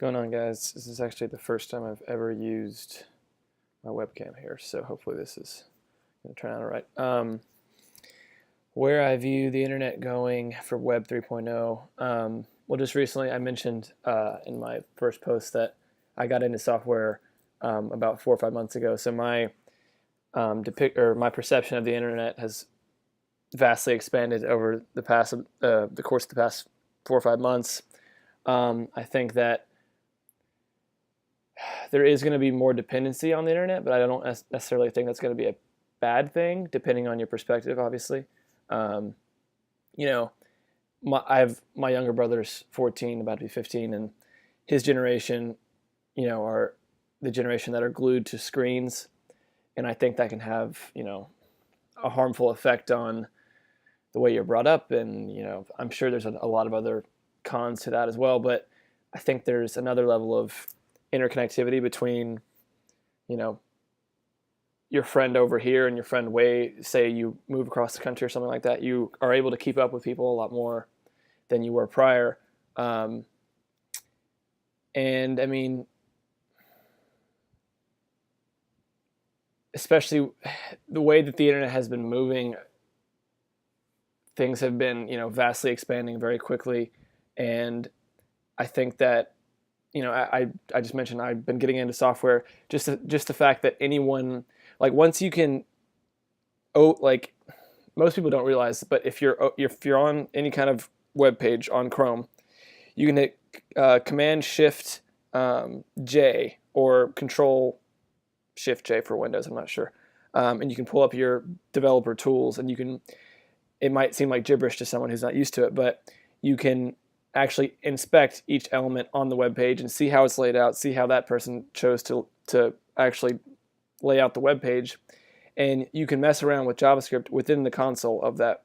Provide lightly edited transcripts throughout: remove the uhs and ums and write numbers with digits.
Going on, guys? This is actually the first time I've ever used my webcam here, so hopefully this is going to turn out all right. Where I view the internet going for Web 3.0, well, just recently I mentioned in my first post that I got into software about 4 or 5 months ago. So my my perception of the internet has vastly expanded over the course of the past 4 or 5 months. I think that there is going to be more dependency on the internet, but I don't necessarily think that's going to be a bad thing, depending on your perspective, obviously. Um, you know, I have my younger brother's 14, about to be 15, and his generation, are the generation that are glued to screens, and I think that can have, a harmful effect on the way you're brought up, and I'm sure there's a lot of other cons to that as well, but I think there's another level of interconnectivity between, you know, your friend over here and your friend way, say you move across the country or something like that, you are able to keep up with people a lot more than you were prior. And I mean, especially the way that the internet has been moving, things have been, vastly expanding very quickly. And I think that, I just mentioned I've been getting into software. Just the fact that anyone, like, once you can, like, most people don't realize, but if you're on any kind of web page on Chrome, you can hit Command Shift J or Control Shift J for Windows. I'm not sure, and you can pull up your developer tools, and you can. It might seem like gibberish to someone who's not used to it, but you can actually inspect each element on the web page and see how it's laid out, see how that person chose to actually lay out the web page, and you can mess around with JavaScript within the console of that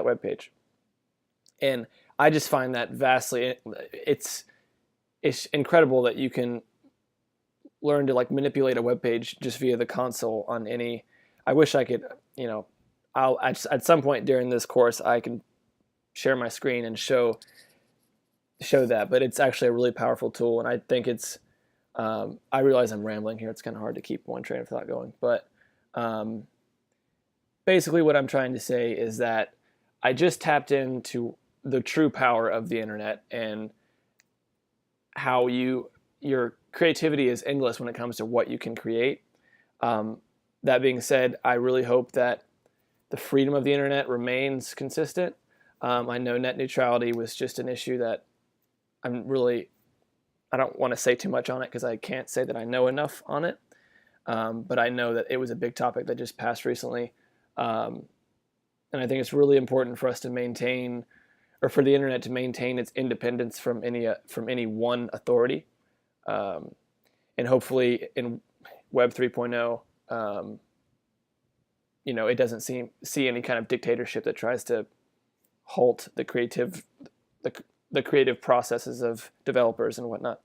web page. And I just find that vastly, it's incredible that you can learn to, like, manipulate a web page just via the console on any. I wish I could, I'll at some point during this course I can share my screen and show that, but it's actually a really powerful tool, and I think it's. I realize I'm rambling here. It's kind of hard to keep one train of thought going, but basically what I'm trying to say is that I just tapped into the true power of the internet and how your creativity is endless when it comes to what you can create. That being said, I really hope that the freedom of the internet remains consistent. I know net neutrality was just an issue that I don't want to say too much on it because I can't say that I know enough on it. But I know that it was a big topic that just passed recently. And I think it's really important for us to maintain, or for the internet to maintain, its independence from any one authority. And hopefully in Web 3.0, it doesn't see any kind of dictatorship that tries to halt the creative processes of developers and whatnot.